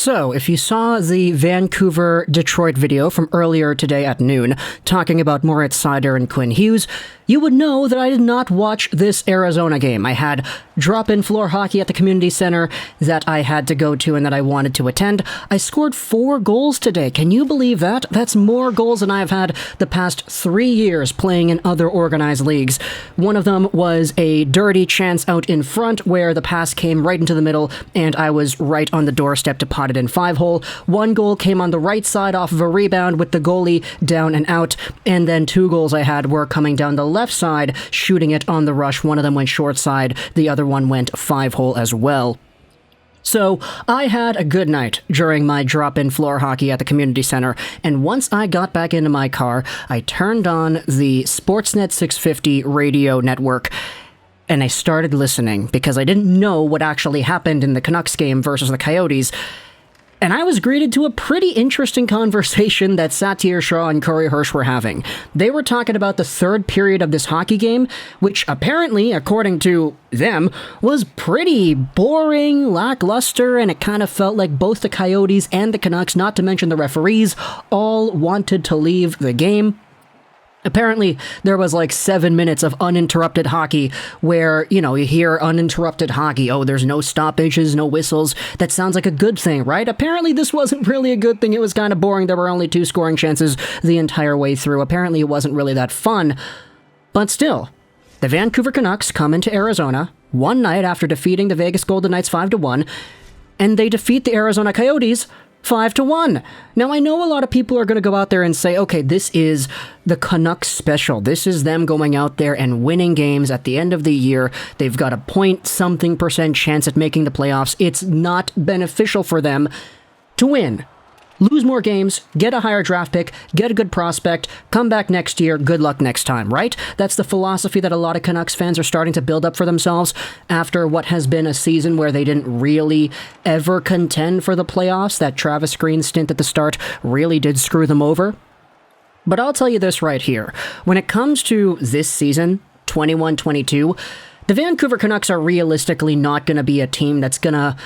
So, if you saw the Vancouver-Detroit video from earlier today at noon, talking about Moritz Seider and Quinn Hughes, you would know that I did not watch this Arizona game. I had drop-in floor hockey at the community center that I had to go to and that I wanted to attend. I scored 4 goals today. Can you believe that? That's more goals than I've had the past 3 years playing in other organized leagues. One of them was a dirty chance out in front where the pass came right into the middle and I was right on the doorstep to pot it in 5-hole. 1 goal came on the right side off of a rebound with the goalie down and out, and then 2 goals I had were coming down the left side, shooting it on the rush. One of them went short side, the other one went 5-hole as well. So, I had a good night during my drop-in floor hockey at the community center, and once I got back into my car, I turned on the Sportsnet 650 radio network, and I started listening, because I didn't know what actually happened in the Canucks game versus the Coyotes. And I was greeted to a pretty interesting conversation that Sateri Shaw and Corey Hirsch were having. They were talking about the third period of this hockey game, which apparently, according to them, was pretty boring, lackluster, and it kind of felt like both the Coyotes and the Canucks, not to mention the referees, all wanted to leave the game. Apparently, there was like 7 minutes of uninterrupted hockey where, you hear uninterrupted hockey. Oh, there's no stoppages, no whistles. That sounds like a good thing, right? Apparently, this wasn't really a good thing. It was kind of boring. There were only 2 scoring chances the entire way through. Apparently, it wasn't really that fun. But still, the Vancouver Canucks come into Arizona one night after defeating the Vegas Golden Knights 5-1, and they defeat the Arizona Coyotes 5-1. Now, I know a lot of people are going to go out there and say, okay, this is the Canucks special. This is them going out there and winning games at the end of the year. They've got a .something% chance at making the playoffs. It's not beneficial for them to win. Lose more games, get a higher draft pick, get a good prospect, come back next year, good luck next time, right? That's the philosophy that a lot of Canucks fans are starting to build up for themselves after what has been a season where they didn't really ever contend for the playoffs. That Travis Green stint at the start really did screw them over. But I'll tell you this right here. When it comes to this season, 21-22, the Vancouver Canucks are realistically not going to be a team that's going to,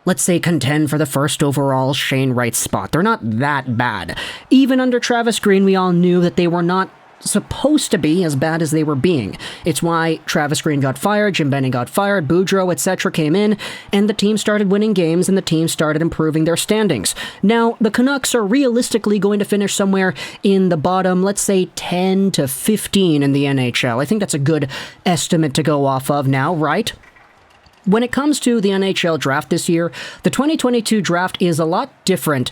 let's say, contend for the first overall Shane Wright spot. They're not that bad. Even under Travis Green, we all knew that they were not supposed to be as bad as they were being. It's why Travis Green got fired, Jim Benning got fired, Boudreau, etc. came in, and the team started winning games and the team started improving their standings. Now, the Canucks are realistically going to finish somewhere in the bottom, let's say 10 to 15 in the NHL. I think that's a good estimate to go off of now, right? When it comes to the NHL draft this year, the 2022 draft is a lot different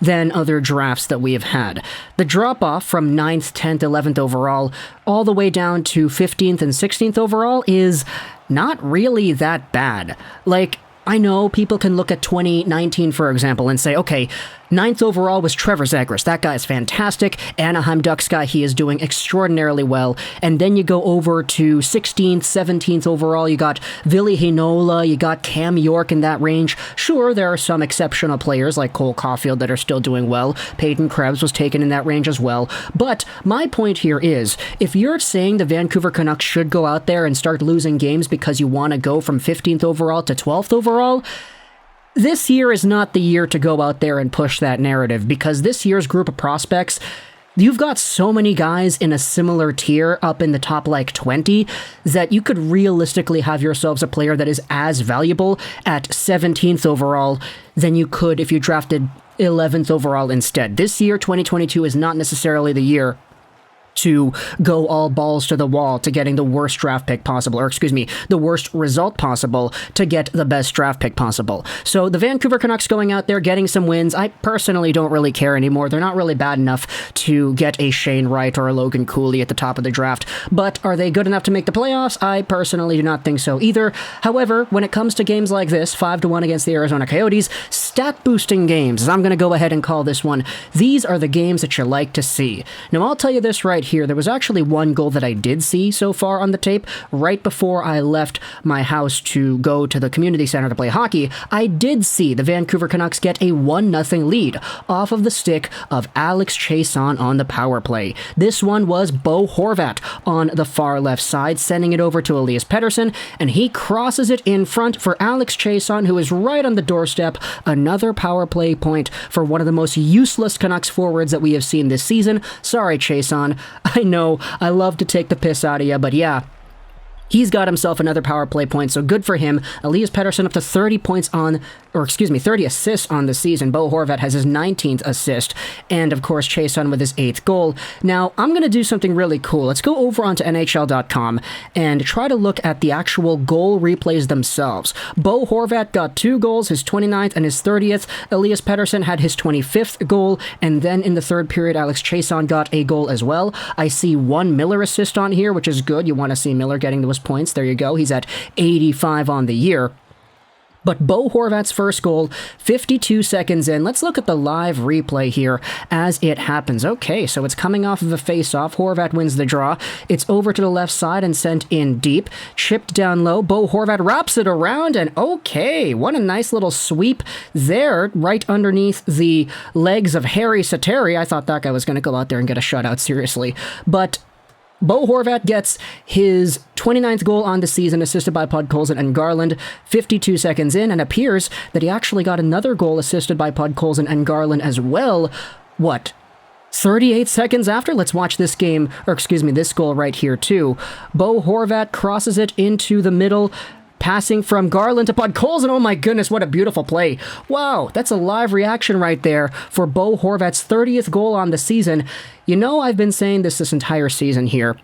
than other drafts that we have had. The drop-off from 9th, 10th, 11th overall all the way down to 15th and 16th overall is not really that bad. Like, I know people can look at 2019, for example, and say, okay, 9th overall was Trevor Zegras. That guy is fantastic. Anaheim Ducks guy, he is doing extraordinarily well. And then you go over to 16th, 17th overall. You got Ville Heinola, you got Cam York in that range. Sure, there are some exceptional players like Cole Caulfield that are still doing well. Peyton Krebs was taken in that range as well. But my point here is, if you're saying the Vancouver Canucks should go out there and start losing games because you want to go from 15th overall to 12th overall, this year is not the year to go out there and push that narrative, because this year's group of prospects, you've got so many guys in a similar tier up in the top like 20 that you could realistically have yourselves a player that is as valuable at 17th overall than you could if you drafted 11th overall instead. This year, 2022, is not necessarily the year to go all balls to the wall to getting the worst draft pick possible, or the worst result possible to get the best draft pick possible. So the Vancouver Canucks going out there, getting some wins, I personally don't really care anymore. They're not really bad enough to get a Shane Wright or a Logan Cooley at the top of the draft, but are they good enough to make the playoffs? I personally do not think so either. However, when it comes to games like this, 5-1 against the Arizona Coyotes, stat-boosting games, as I'm going to go ahead and call this one, these are the games that you like to see. Now, I'll tell you this right right here, there was actually one goal that I did see so far on the tape. Right before I left my house to go to the community center to play hockey, I did see the Vancouver Canucks get a 1-0 lead off of the stick of Alex Chiasson on the power play. This one was Bo Horvat on the far left side, sending it over to Elias Pettersson, and he crosses it in front for Alex Chiasson, who is right on the doorstep. Another power play point for one of the most useless Canucks forwards that we have seen this season. Sorry, Chiasson. I know, I love to take the piss out of you, but yeah, he's got himself another power play point, so good for him. Elias Pettersson up to 30 assists on the season. Bo Horvat has his 19th assist, and of course Chiasson with his 8th goal. Now, I'm going to do something really cool. Let's go over onto NHL.com and try to look at the actual goal replays themselves. Bo Horvat got 2 goals, his 29th and his 30th. Elias Pettersson had his 25th goal, and then in the third period, Alex Chiasson got a goal as well. I see 1 Miller assist on here, which is good. You want to see Miller getting those points. There you go. He's at 85 on the year. But Bo Horvat's first goal, 52 seconds in. Let's look at the live replay here as it happens. Okay, so it's coming off of a face-off. Horvat wins the draw. It's over to the left side and sent in deep. Chipped down low. Bo Horvat wraps it around, and okay, what a nice little sweep there, right underneath the legs of Harri Sateri. I thought that guy was going to go out there and get a shutout, seriously. But Bo Horvat gets his 29th goal on the season, assisted by Podkolzin and Garland, 52 seconds in, and appears that he actually got another goal assisted by Podkolzin and Garland as well. What? 38 seconds after? Let's watch this game, this goal right here too. Bo Horvat crosses it into the middle, passing from Garland to Podkolzin. Oh my goodness, what a beautiful play. Wow, that's a live reaction right there for Bo Horvat's 30th goal on the season. You know, I've been saying this entire season here,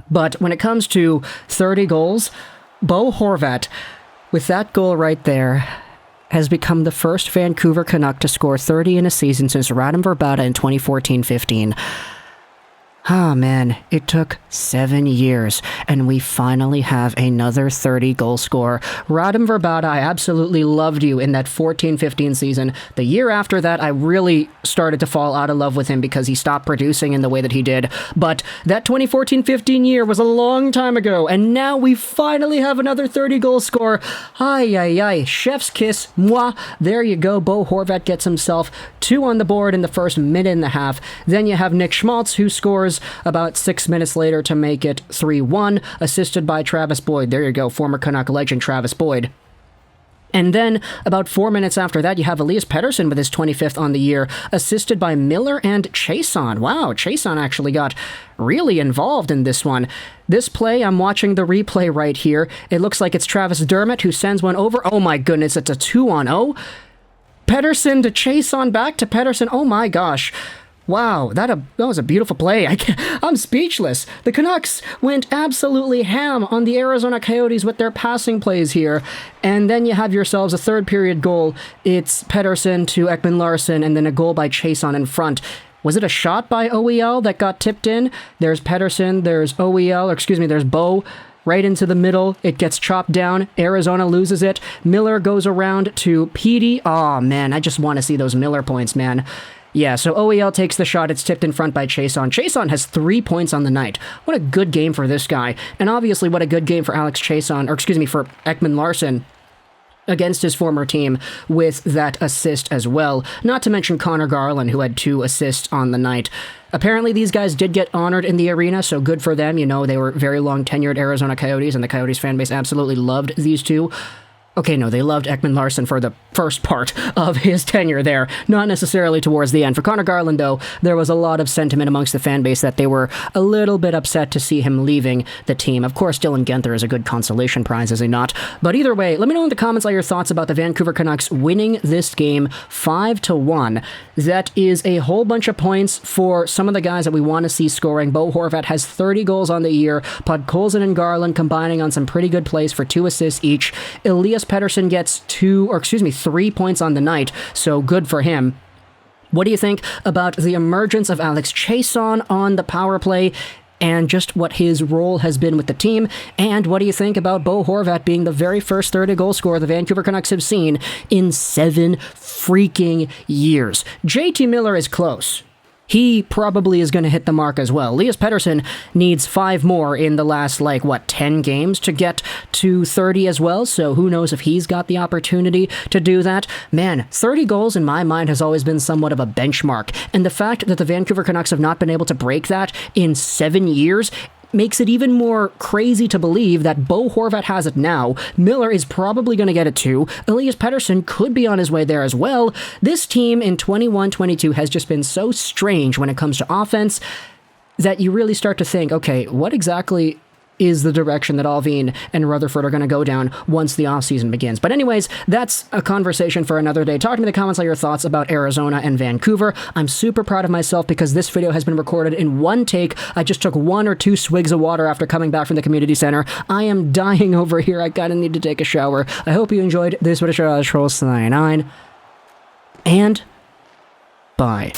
but when it comes to 30 goals, Bo Horvat, with that goal right there, has become the first Vancouver Canuck to score 30 in a season since Radim Verbata in 2014-15. Ah, man, it took 7 years, and we finally have another 30-goal scorer. Radim Verbata, I absolutely loved you in that 14-15 season. The year after that, I really started to fall out of love with him because he stopped producing in the way that he did. But that 2014-15 year was a long time ago, and now we finally have another 30-goal scorer. Ay, ay, ay, chef's kiss, moi. There you go, Bo Horvat gets himself 2 on the board in the first minute and a half. Then you have Nick Schmaltz, who scores about 6 minutes later to make it 3-1, assisted by Travis Boyd. There you go, former Canuck legend Travis Boyd. And then, about 4 minutes after that, you have Elias Pettersson with his 25th on the year, assisted by Miller and Chiasson. Wow, Chiasson actually got really involved in this one. This play, I'm watching the replay right here. It looks like it's Travis Dermott who sends one over. Oh my goodness, it's a 2-on-0. Pettersson to Chiasson, back to Pettersson. Oh my gosh. Wow, that was a beautiful play. I'm speechless. The Canucks went absolutely ham on the Arizona Coyotes with their passing plays here. And then you have yourselves a third period goal. It's Pettersson to Ekman-Larsson, and then a goal by Chiasson in front. Was it a shot by OEL that got tipped in? There's Pettersson, there's there's Bo. Right into the middle, it gets chopped down. Arizona loses it. Miller goes around to Petey. Oh man, I just want to see those Miller points, man. Yeah, so OEL takes the shot. It's tipped in front by Chiasson. Chiasson has 3 points on the night. What a good game for this guy. And obviously, what a good game for Alex Chiasson, for Ekman-Larsson against his former team with that assist as well. Not to mention Conor Garland, who had 2 assists on the night. Apparently, these guys did get honored in the arena, so good for them. You know, they were very long-tenured Arizona Coyotes, and the Coyotes fan base absolutely loved these two. Okay, no, they loved Ekman-Larsson for the first part of his tenure there, not necessarily towards the end. For Conor Garland, though, there was a lot of sentiment amongst the fan base that they were a little bit upset to see him leaving the team. Of course, Dylan Guenther is a good consolation prize, is he not? But either way, let me know in the comments all your thoughts about the Vancouver Canucks winning this game 5-1. That is a whole bunch of points for some of the guys that we want to see scoring. Bo Horvat has 30 goals on the year. Podkolzin and Garland combining on some pretty good plays for 2 assists each. Elias Pettersson gets 3 points on the night, so good for him. What do you think about the emergence of Alex Chiasson on the power play and just what his role has been with the team? And what do you think about Bo Horvat being the very first 30-goal scorer the Vancouver Canucks have seen in 7 freaking years? JT Miller is close. he probably is going to hit the mark as well. Elias Pettersson needs 5 more in the last, 10 games to get to 30 as well, so who knows if he's got the opportunity to do that. Man, 30 goals in my mind has always been somewhat of a benchmark, and the fact that the Vancouver Canucks have not been able to break that in 7 years makes it even more crazy to believe that Bo Horvat has it now. Miller is probably going to get it too. Elias Pettersson could be on his way there as well. This team in 21-22 has just been so strange when it comes to offense that you really start to think, okay, what exactly is the direction that Alvin and Rutherford are going to go down once the offseason begins. But anyways, that's a conversation for another day. Talk to me in the comments on your thoughts about Arizona and Vancouver. I'm super proud of myself because this video has been recorded in one take. I just took 1 or 2 swigs of water after coming back from the community center. I am dying over here. I kind of need to take a shower. I hope you enjoyed this video. And bye.